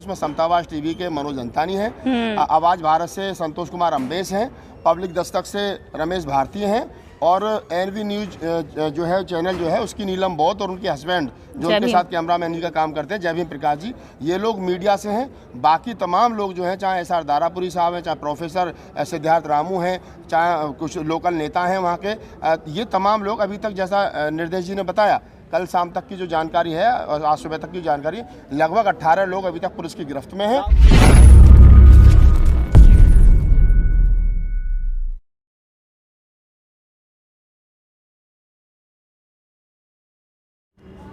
उसमें समतावाज टीवी के मनोज अंतानी हैं, आवाज़ भारत से संतोष कुमार अम्बेश हैं, पब्लिक दस्तक से रमेश भारती हैं और एनवी न्यूज जो है चैनल जो है उसकी नीलम बौद्ध और उनके हस्बैंड जो उनके साथ कैमरामैन का काम करते हैं जय भीम प्रकाश जी, ये लोग मीडिया से हैं। बाकी तमाम लोग जो हैं, चाहे एसआर दारापुरी साहब हैं, चाहे प्रोफेसर सिद्धार्थ रामू हैं, चाहे कुछ लोकल नेता हैं वहाँ के, ये तमाम लोग अभी तक जैसा निर्देश जी ने बताया कल शाम तक की जो जानकारी है और आज सुबह तक की जानकारी, लगभग 18 लोग अभी तक पुलिस की गिरफ्त में हैं।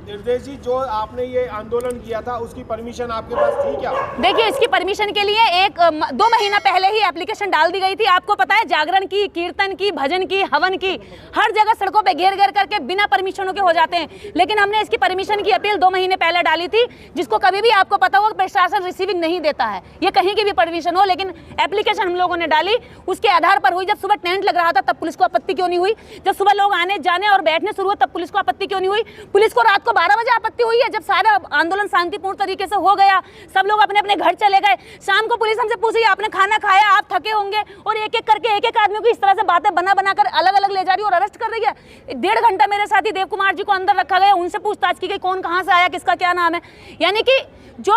निर्देश जी, जो आपने ये आंदोलन किया था उसकी परमिशन आपके पास थी क्या? देखिए, इसकी परमिशन के लिए 1-2 महीना पहले ही एप्लीकेशन डाल दी गई थी। आपको पता है, जागरण की, कीर्तन की, भजन की, हवन की, हर जगह सड़कों पे घेर घेर करके बिना परमिशनों के हो जाते हैं। लेकिन हमने इसकी परमिशन की अपील 2 महीने पहले डाली थी, जिसको कभी भी आपको पता होगा प्रशासन रिसीविंग नहीं देता है, ये कहीं की भी परमिशन हो। लेकिन एप्लीकेशन हम लोगों ने डाली, उसके आधार पर हुई। जब सुबह टेंट लग रहा था तब पुलिस को आपत्ति क्यों नहीं हुई? जब सुबह लोग आने जाने और बैठने शुरू हुए तब पुलिस को आपत्ति क्यों नहीं हुई? पुलिस को रात को 12 बजे आपत्ति हुई है, जब सारा आंदोलन शांतिपूर्ण तरीके से हो गया, सब लोग अपने अपने घर चले गए। शाम को पुलिस हमसे पूछ रही है आपने खाना खाया, आप थके होंगे, और एक एक करके एक एक आदमी को इस तरह से बातें बना कर अलग अलग ले जा रही है और अरेस्ट कर रही है। 1.5 घंटा मेरे साथी देव कुमार जी को अंदर रखा गया, उनसे पूछताछ की गई कौन कहां से आया, किसका क्या नाम है। यानी कि जो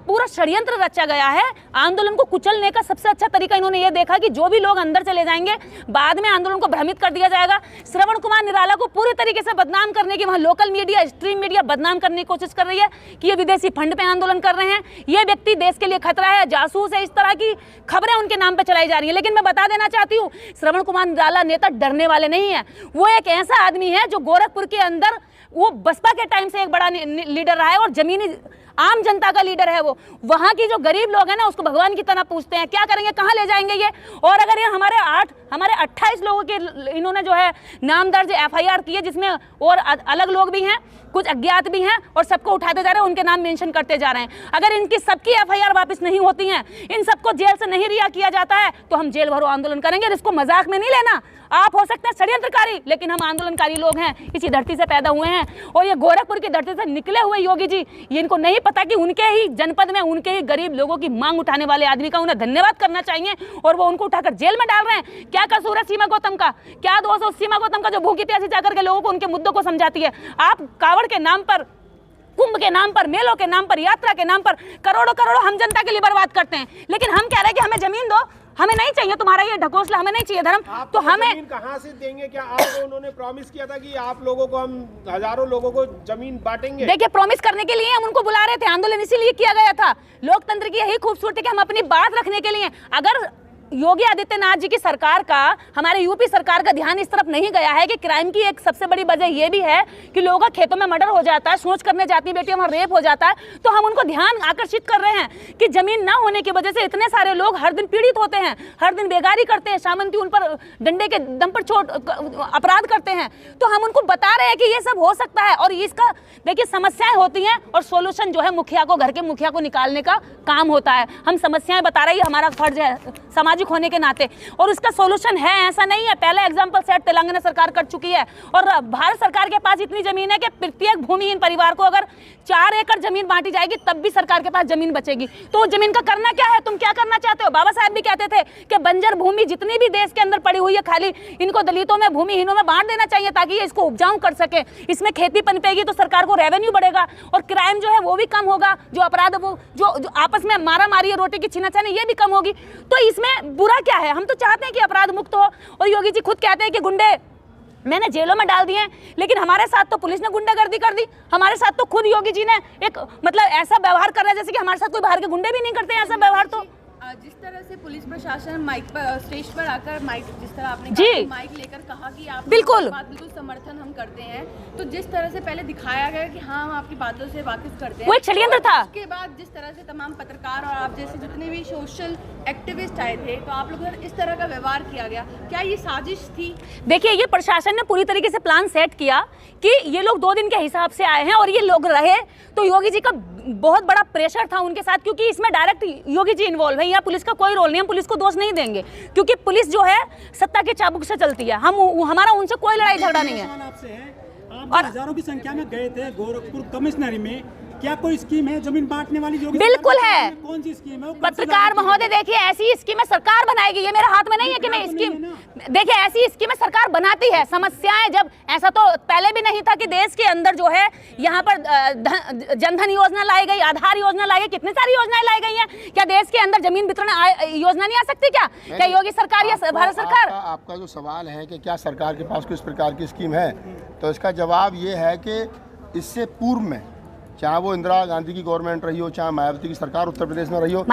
पूरा षड्यंत्र रचा गया है आंदोलन को कुचलने का, सबसे अच्छा तरीका इन्होंने ये देखा कि जो भी लोग अंदर चले जाएंगे बाद में आंदोलन को भ्रमित कर दिया जाएगा। श्रवण कुमार निराला को पूरी तरीके से बदनाम करने की, वहां लोकल मीडिया, स्ट्रीम मीडिया बदनाम करने की कोशिश कर रही है कि ये विदेशी फंड पे आंदोलन कर रहे हैं, ये व्यक्ति देश के लिए खतरा है, जासूस है, इस तरह की खबरें उनके नाम पे चलाई जा रही है। लेकिन मैं बता देना चाहती हूँ, श्रवण कुमार निराला नेता डरने वाले नहीं है। वो एक ऐसा आदमी है जो गोरखपुर के अंदर वो बसपा के टाइम से एक बड़ा लीडर रहा है और जमीनी आम जनता का लीडर है। वो वहां की जो गरीब लोग हैं ना, उसको भगवान की तरह पूछते हैं। क्या करेंगे, कहां ले जाएंगे ये? और अगर ये हमारे 28 लोगों के इन्होंने जो है नाम दर्ज FIR की है, जिसमें और अलग लोग भी हैं, कुछ अज्ञात भी हैं, और सबको उठाते जा रहे हैं, उनके नाम मेंशन करते जा रहे हैं। अगर इनकी सबकी FIR वापस नहीं होती हैं, इन सबको जेल से नहीं रिहा किया जाता है, तो हम जेल भरो आंदोलन करेंगे। इसको मजाक में नहीं लेना। आप हो सकते हैं षड्यंत्रकारी, लेकिन हम आंदोलनकारी लोग हैं, इसी धरती से पैदा हुए हैं। और ये गोरखपुर की धरती से निकले हुए योगी जी, ये इनको नहीं पता कि उनके ही जनपद में उनके ही गरीब लोगों की मांग उठाने वाले आदमी का उन्हें धन्यवाद करना चाहिए, और वो उनको उठाकर जेल में डाल रहे हैं। क्या कसूर है सीमा गौतम का? क्या दोष है सीमा गौतम का जो भूखी प्यासी जाकर के लोगों को उनके मुद्दों को समझाती है? आप कावड़ के नाम पर, कुंभ के नाम पर, मेलों के नाम पर, यात्रा के नाम पर करोड़ों हम जनता के लिए बर्बाद करते हैं। लेकिन हम कह रहे हैं कि हमें जमीन दो, हमें नहीं चाहिए तुम्हारा ये ढकोसला, हमें नहीं चाहिए धर्म। तो हमें कहां से देंगे? क्या आपको उन्होंने प्रॉमिस किया था कि आप लोगों को, हम हजारों लोगों को जमीन बांटेंगे? देखिए, प्रॉमिस करने के लिए हम उनको बुला रहे थे, आंदोलन इसीलिए किया गया था। लोकतंत्र की यही खूबसूरती कि हम अपनी बात रखने के लिए, अगर योगी आदित्यनाथ जी की सरकार का, हमारे यूपी सरकार का ध्यान इस तरफ नहीं गया है कि क्राइम की एक सबसे बड़ी वजह यह भी है कि लोगों का खेतों में मर्डर हो जाता है, सोच करने जाती बेटियों में रेप हो जाता है, तो हम उनको ध्यान आकर्षित कर रहे हैं कि जमीन ना होने की वजह से इतने सारे लोग हर दिन पीड़ित होते हैं, हर दिन बेगारी करते हैं, सामंती उन पर डंडे के दम पर अपराध करते हैं। तो हम उनको बता रहे हैं कि ये सब हो सकता है, और इसका देखिए समस्याएं होती हैं और सोल्यूशन जो है मुखिया को, घर के मुखिया को निकालने का काम होता है। हम समस्याएं बता रहे हैं, हमारा फर्ज है समाज होने के नाते, और उसका सॉल्यूशन है, ऐसा नहीं है। पहला एग्जांपल सेट तेलंगाना सरकार कर चुकी है, और भारत सरकार के पास इतनी जमीन है कि प्रत्येक भूमिहीन परिवार को अगर 4 एकड़ जमीन बांटी जाएगी तब भी सरकार के पास जमीन बचेगी। तो उस जमीन का करना क्या है? तुम क्या करना चाहते हो? बाबा साहब भी कहते थे कि बंजर भूमि जितनी भी देश के अंदर पड़ी हुई है खाली, इनको दलितों में, भूमिहीनों में बांट देना चाहिए ताकि ये इसको उपजाऊ कर सके। इसमें खेती पनपेगी तो सरकार को रेवेन्यू बढ़ेगा और क्राइम जो है वो भी कम होगा, जो अपराध वो जो आपस में मारा मारी, रोटी की छीनाछानी, ये भी कम होगी। तो इसमें बुरा क्या है? हम तो चाहते हैं कि अपराध मुक्त हो, और योगी जी खुद कहते हैं कि गुंडे मैंने जेलों में डाल दिए हैं, लेकिन हमारे साथ तो पुलिस ने गुंडागर्दी कर दी। हमारे साथ तो खुद योगी जी ने एक मतलब ऐसा व्यवहार कर रहा है जैसे कि हमारे साथ कोई बाहर के गुंडे भी नहीं करते हैं ऐसा व्यवहार। तो जिस तरह से पुलिस प्रशासन माइक पर, स्टेज पर आकर माइक, जिस तरह आपने जी माइक लेकर कहा कि आप बिल्कुल बिल्कुल समर्थन हम करते हैं, तो जिस तरह से पहले दिखाया गया कि हाँ हम आपकी बातों से वाकिफ करते हैं, वो एक षड्यंत्र था। उसके बाद जिस तरह से तमाम पत्रकार और आप जैसे जितने भी सोशल एक्टिविस्ट आए थे, तो आप लोगों ने इस तरह का व्यवहार किया गया, क्या ये साजिश थी? देखिए, ये प्रशासन ने पूरी तरीके से प्लान सेट किया कि ये लोग 2 दिन के हिसाब से आए हैं और ये लोग रहे, तो योगी जी का बहुत बड़ा प्रेशर था उनके साथ, क्योंकि इसमें डायरेक्ट योगी जी इन्वॉल्व है। यहाँ पुलिस का कोई रोल नहीं, हम पुलिस को दोष नहीं देंगे, क्योंकि पुलिस जो है सत्ता के चाबुक से चलती है। हमारा उनसे कोई लड़ाई झगड़ा नहीं है। आप हजारों की संख्या में गए थे गोरखपुर कमिश्नरी में, क्या कोई स्कीम है जमीन बांटने वाली? जो बिल्कुल है। कौन सी स्कीम है? पत्रकार महोदय देखिए, ऐसी स्कीमें सरकार बनाएगी, ये मेरे हाथ में नहीं है कि मैं स्कीम, देखिए ऐसी स्कीमें सरकार बनाती है। समस्याएं जब, ऐसा तो पहले भी नहीं था कि देश के अंदर जो है यहाँ पर जनधन योजना लाई गई, आधार योजना लाई गई, कितनी सारी योजनाएं लाई गई हैं। क्या देश के अंदर जमीन वितरण योजना नहीं आ सकती? क्या योगी सरकार या भारत सरकार? आपका जो सवाल है कि क्या सरकार के पास किस प्रकार की स्कीम है, तो इसका जवाब ये है कि इससे पूर्व में, चाहे वो इंदिरा गांधी की गवर्नमेंट रही हो, चाहे मायावती की सरकार उत्तर प्रदेश में रही हो,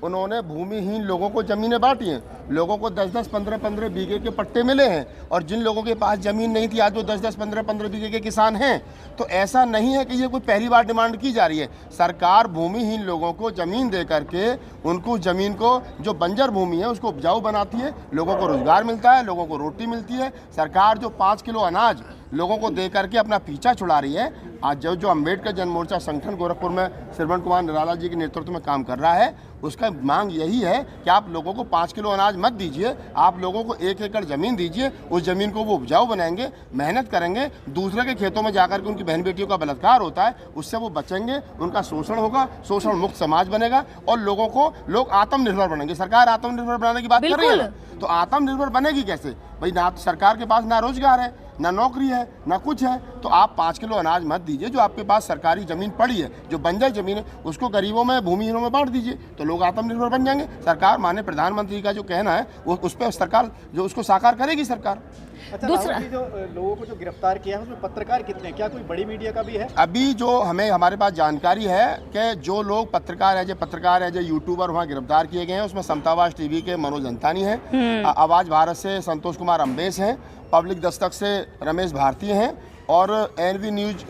उन्होंने भूमिहीन लोगों को जमीनें बांटी हैं। लोगों को 10-10, 15-15 बीघे के पट्टे मिले हैं, और जिन लोगों के पास जमीन नहीं थी आज वो 10-10, 15-15 बीघे के किसान हैं। तो ऐसा नहीं है कि ये कोई पहली बार डिमांड की जा रही है। सरकार भूमिहीन लोगों को जमीन दे करके उनको जमीन को, जो बंजर भूमि है उसको उपजाऊ बनाती है, लोगों को रोजगार मिलता है, लोगों को रोटी मिलती है। सरकार जो 5 किलो अनाज लोगों को दे करके अपना पीछा छुड़ा रही है। आज जो अम्बेडकर जन मोर्चा संगठन गोरखपुर में श्रवण कुमार निराला जी के नेतृत्व में काम कर रहा है, उसका मांग यही है कि आप लोगों को 5 किलो अनाज मत दीजिए, आप लोगों को 1 एकड़ ज़मीन दीजिए। उस ज़मीन को वो उपजाऊ बनाएंगे, मेहनत करेंगे, दूसरे के खेतों में जाकर के उनकी बहन बेटियों का बलात्कार होता है, उससे वो बचेंगे, उनका शोषण होगा, शोषण मुक्त समाज बनेगा और लोग आत्मनिर्भर बनेंगे। सरकार आत्मनिर्भर बनाने की बात कर रही है, तो आत्मनिर्भर बनेगी कैसे भाई? ना तो सरकार के पास ना रोजगार है, ना नौकरी है, ना कुछ है। तो आप 5 किलो अनाज मत दीजिए। जो आपके पास सरकारी जमीन पड़ी है, जो बंजर जमीन है, उसको गरीबों में, भूमिहीनों में बांट दीजिए, तो लोग आत्मनिर्भर बन जाएंगे। सरकार, माननीय प्रधानमंत्री का जो कहना है वो उस पर सरकार जो उसको साकार करेगी सरकार। अच्छा, दूसरा जो लोगों को जो गिरफ्तार किया है उसमें पत्रकार कितने, क्या कोई बड़ी मीडिया का भी है? अभी जो हमारे पास जानकारी है कि जो लोग पत्रकार है जो यूट्यूबर वहाँ गिरफ्तार किए गए हैं, उसमें समतावास टीवी के मनोज अंतानी हैं, आवाज़ भारत से संतोष कुमार अम्बेस हैं, पब्लिक दस्तक से रमेश भारती हैं, और एनवी न्यूज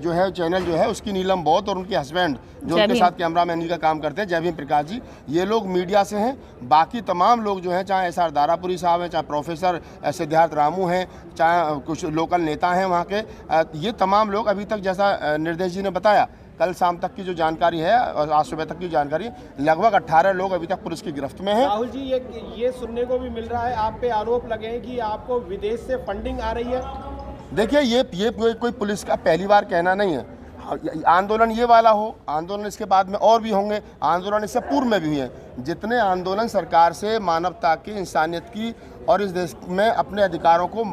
जो है चैनल जो है उसकी नीलम बौद्ध और उनके हस्बैंड जो उनके साथ कैमरामैन का काम करते हैं, जयभीम प्रकाश जी, ये लोग मीडिया से हैं। बाकी तमाम लोग जो हैं, चाहे एसआर दारापुरी साहब हैं, चाहे प्रोफेसर सिद्धार्थ रामू हैं, चाहे कुछ लोकल नेता हैं वहाँ के, ये तमाम लोग अभी तक, जैसा निर्देश जी ने बताया, कल शाम तक की जो जानकारी है और आज सुबह तक की जानकारी, लगभग 18 लोग अभी तक पुलिस की गिरफ्त में हैं। राहुल जी, ये सुनने को भी मिल रहा है, आप पे आरोप लगे हैं कि आपको विदेश से फंडिंग आ रही है। देखिए, ये कोई पुलिस का पहली बार कहना नहीं है। आंदोलन ये वाला हो, आंदोलन इसके बाद में और भी होंगे, आंदोलन इससे पूर्व में भी हुए हैं। जितने आंदोलन सरकार से मानवता की, इंसानियत की और इस देश में अपने अधिकारों को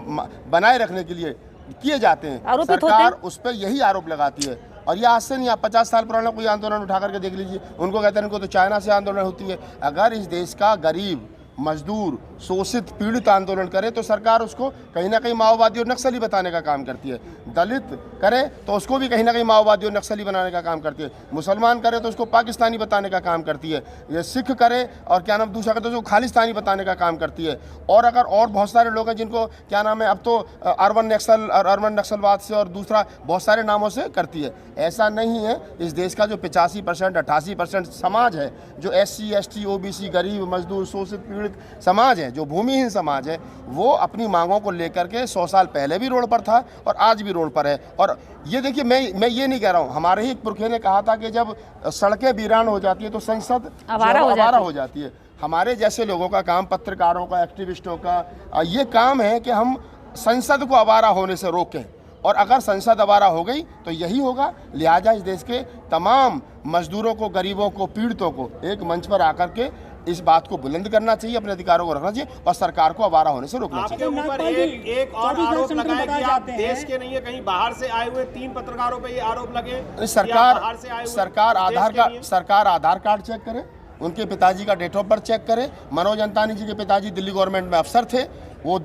बनाए रखने के लिए किए जाते हैं, सरकार उस पर यही आरोप लगाती है। और ये आज से नहीं, आप 50 साल पुराना कोई आंदोलन उठा करके देख लीजिए, उनको कहते हैं इनको तो चाइना से आंदोलन होती है। अगर इस देश का गरीब, मजदूर, शोषित, पीड़ित आंदोलन करे तो सरकार उसको कहीं ना कहीं माओवादी और नक्सली बताने का काम करती है। दलित करे तो उसको भी कहीं ना कहीं माओवादी और नक्सली बनाने का काम करती है। मुसलमान करे तो उसको पाकिस्तानी बताने का काम करती है। ये सिख करे और क्या नाम दूसरा करे तो उसको खालिस्तानी बताने का काम करती है। और अगर और बहुत सारे लोग हैं जिनको क्या नाम है, अब तो अर्बन नक्सलवाद से और दूसरा बहुत सारे नामों से करती है। ऐसा नहीं है। इस देश का जो 85%, 88% समाज है, जो SC, ST, OBC, गरीब, मजदूर, शोषित, पीड़ित समाज है, जो भूमिहीन समाज है, वो अपनी मांगों को लेकर के 100 साल पहले भी रोड पर था और आज भी रोड पर है। और ये देखिए, मैं ये नहीं कह रहा हूँ, हमारे ही एक पुरखे ने कहा था कि जब सड़कें वीरान हो जाती है तो संसद आवारा हो जाती है। हमारे जैसे लोगों का काम, पत्रकारों का, एक्टिविस्टों का ये काम है कि हम संसद को आवारा होने से रोकें, और अगर संसद आवारा हो गई तो यही होगा। लिहाजा इस देश के तमाम मजदूरों को, गरीबों को, पीड़ितों को एक मंच पर आकर के इस बात को बुलंद करना चाहिए, अपने अधिकारों को रखना चाहिए और सरकार को आवारा होने से रोकना चाहिए। आपके ऊपर एक और आरोप लगा है कि आप देश के नहीं है, कहीं बाहर से आए हुए 3 पत्रकारों पे ये आरोप लगे। सरकार आधार कार्ड चेक करे, उनके पिताजी का डेट ऑफ बर्थ चेक करे। मनोज अंतानी जी के पिताजी दिल्ली गवर्नमेंट में अफसर थे, वो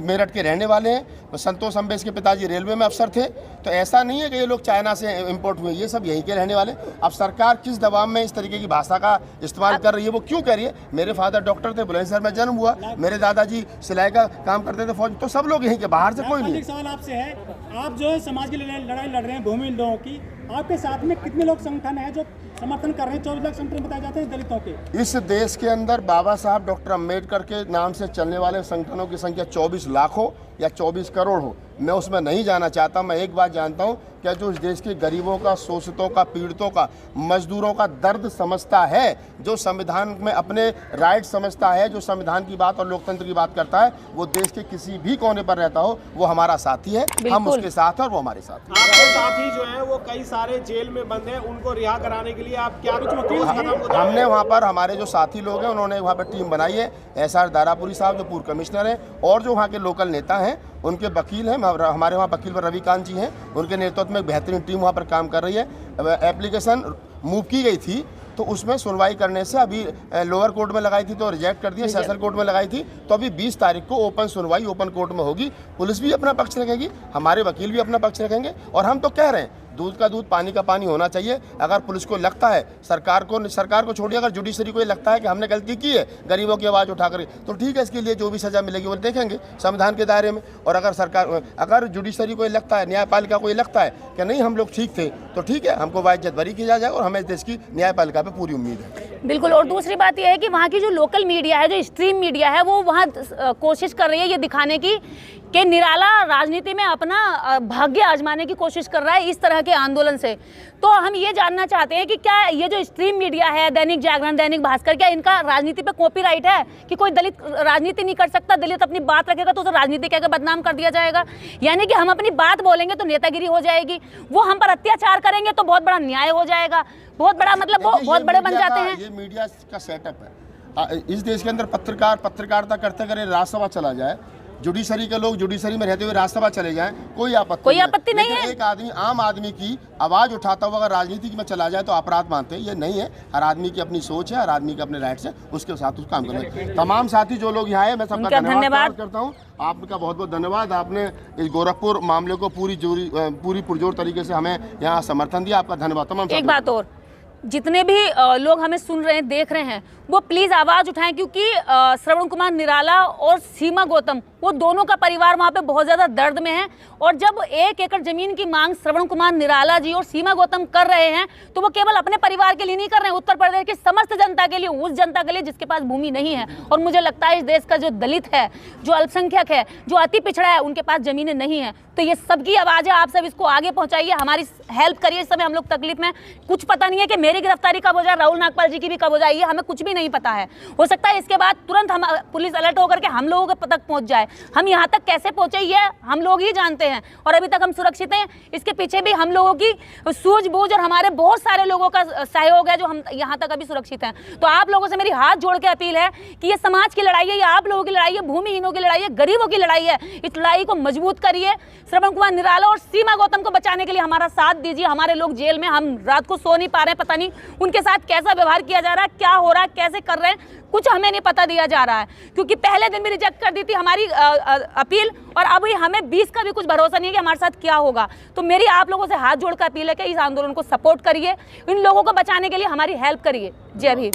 मेरठ के रहने वाले हैं। संतोष अम्बेस के पिताजी रेलवे में अफसर थे। तो ऐसा नहीं है कि ये लोग चाइना से इंपोर्ट हुए, ये सब यहीं के रहने वाले। अब सरकार किस दबाव में इस तरीके की भाषा का इस्तेमाल कर रही है, वो क्यों कह रही है? मेरे फादर डॉक्टर थे, बुलंदशहर में जन्म हुआ, मेरे दादाजी सिलाई का काम करते थे फौज, तो सब लोग यहीं के, बाहर से कोई नहीं। एक सवाल आपसे है, आप जो है समाज की लड़ाई लड़ रहे हैं भूमिहीन लोगों की, आपके साथ में कितने लोग संगठन है जो समर्थन कर रहे हैं? 24 लाख संगठन बताए जाते हैं दलितों के। इस देश के अंदर बाबा साहब डॉक्टर अम्बेडकर के नाम से चलने वाले संगठनों की संख्या 24 लाख हो या 24 करोड़ हो, मैं उसमें नहीं जाना चाहता। मैं एक बात जानता हूँ कि जो इस देश के गरीबों का, शोषितों का, पीड़ितों का, मजदूरों का दर्द समझता है, जो संविधान में अपने राइट समझता है, जो संविधान की बात और लोकतंत्र की बात करता है, वो देश के किसी भी कोने पर रहता हो, वो हमारा साथी है। हम उसके साथ हैं और वो हमारे साथ है। आपके साथी जो है वो कई सारे जेल में बंद हैं, उनको रिहा कराने के लिए आप क्या कुछ वकील हमने वहाँ पर, हमारे जो साथी लोग हैं उन्होंने वहाँ पर टीम बनाई है। SR दारापुरी साहब जो पूर्व कमिश्नर हैं और जो वहाँ के लोकल नेता हैं, उनके वकील हैं, हमारे वहाँ वकील रविकांत जी हैं, उनके नेतृत्व में एक बेहतरीन टीम वहाँ पर काम कर रही है। एप्लीकेशन मूव की गई थी तो उसमें सुनवाई करने से अभी लोअर कोर्ट में लगाई थी तो रिजेक्ट कर दिया, सेशन कोर्ट में लगाई थी तो अभी 20 तारीख को ओपन सुनवाई ओपन कोर्ट में होगी। पुलिस भी अपना पक्ष रखेगी, हमारे वकील भी अपना पक्ष रखेंगे और हम तो कह रहे हैं दूध का दूध पानी का पानी होना चाहिए। अगर पुलिस को लगता है, सरकार को छोड़िए, अगर जुडिशरी को ये लगता है कि हमने गलती की है गरीबों की आवाज़ उठाकर, तो ठीक है, इसके लिए जो भी सज़ा मिलेगी वो देखेंगे संविधान के दायरे में। और अगर जुडिशरी को ये लगता है, न्यायपालिका को ये लगता है कि नहीं हम लोग ठीक थे, तो ठीक है, हमको बाइज्जत बरी किया जाए और हमें इस देश की न्यायपालिका पर पूरी उम्मीद है। बिल्कुल। और दूसरी बात यह है कि वहाँ की जो लोकल मीडिया है, जो स्ट्रीम मीडिया है, वो वहाँ कोशिश कर रही है ये दिखाने की कि निराला राजनीति में अपना भाग्य आजमाने की कोशिश कर रहा है इस तरह के आंदोलन से। तो हम ये जानना चाहते हैं कि क्या ये जो स्ट्रीम मीडिया है, दैनिक जागरण, दैनिक भास्कर, क्या इनका राजनीति पे कॉपीराइट है कि कोई दलित राजनीति नहीं कर सकता, दलित अपनी बात रखेगा तो उसे राजनीति कहकर बदनाम कर दिया जाएगा, यानी कि हम अपनी बात बोलेंगे तो नेतागिरी हो जाएगी, वो हम पर अत्याचार करेंगे तो बहुत बड़ा न्याय हो जाएगा, बहुत बड़ा, मतलब वो बहुत बड़े बन जाते हैं। ये मीडिया का सेटअप है। इस देश के अंदर पत्रकारिता करते करे राज्यसभा चला जाए, जुडिशरी के लोग जुडिशरी में रहते हुए राज्यसभा चले जाएं, कोई आपत्ति नहीं है। एक आदमी, आम आदमी की आवाज़ उठाता हुआ अगर राजनीति में चला जाए तो अपराध मानते हैं। ये नहीं है, हर आदमी की अपनी सोच है, हर आदमी के अपने राइट्स है, उसके साथ उस काम करना। तमाम साथी जो लोग यहाँ आए, मैं सबका धन्यवाद करता हूँ। आपका बहुत बहुत धन्यवाद, आपने इस गोरखपुर मामले को पूरी पुरजोर तरीके से हमें यहाँ समर्थन दिया। आपका धन्यवाद। तमाम एक बात और, जितने भी लोग हमें सुन रहे हैं, देख रहे हैं, वो प्लीज़ आवाज़ उठाएं, क्योंकि श्रवण कुमार निराला और सीमा गौतम, वो दोनों का परिवार वहाँ पे बहुत ज़्यादा दर्द में है। और जब 1 एकड़ ज़मीन की मांग श्रवण कुमार निराला जी और सीमा गौतम कर रहे हैं तो वो केवल अपने परिवार के लिए नहीं कर रहे हैं, उत्तर प्रदेश की समस्त जनता के लिए, उस जनता के लिए जिसके पास भूमि नहीं है। और मुझे लगता है इस देश का जो दलित है, जो अल्पसंख्यक है, जो अति पिछड़ा है, उनके पास ज़मीनें नहीं है। तो ये सबकी आवाज़ है, आप सब इसको आगे पहुँचाइए, हमारी हेल्प करिए। इस समय हम लोग तकलीफ में, कुछ पता नहीं है कि मेरी गिरफ्तारी कब हो जाए, राहुल नागपाल जी की भी कब हो जाए, ये हमें कुछ भी नहीं पता है। हो सकता है इसके बाद तुरंत हम पुलिस अलर्ट होकर के हम लोगों के तक पहुंच जाए। हम यहाँ तक कैसे पहुंचे ये हम लोग ही जानते हैं, और अभी तक हम सुरक्षित हैं। इसके पीछे भी हम लोगों की सूझबूझ और हमारे बहुत सारे लोगों का सहयोग है जो हम यहाँ तक अभी सुरक्षित हैं। तो आप लोगों से मेरी हाथ जोड़ के अपील है कि ये समाज की लड़ाई है, ये आप लोगों की लड़ाई है, भूमिहीनों की लड़ाई है, गरीबों की लड़ाई है। इस लड़ाई को मजबूत करिए। श्रवण कुमार निराला और सीमा गौतम को बचाने के लिए हमारा साथ दीजिए। हमारे लोग जेल में, हम रात को सो नहीं पा रहे हैं, पता नहीं उनके साथ कैसा व्यवहार किया जा रहा है, क्या हो रहा है, कैसे कर रहे हैं, कुछ हमें नहीं पता दिया जा रहा है। क्योंकि पहले दिन भी रिजेक्ट कर दी थी हमारी अपील, और अभी हमें 20 का भी कुछ भरोसा नहीं है कि हमारे साथ क्या होगा। तो मेरी आप लोगों से हाथ जोड़कर अपील है कि इस आंदोलन को सपोर्ट करिए, इन लोगों को बचाने के लिए हमारी हेल्प करिए। जय भीम।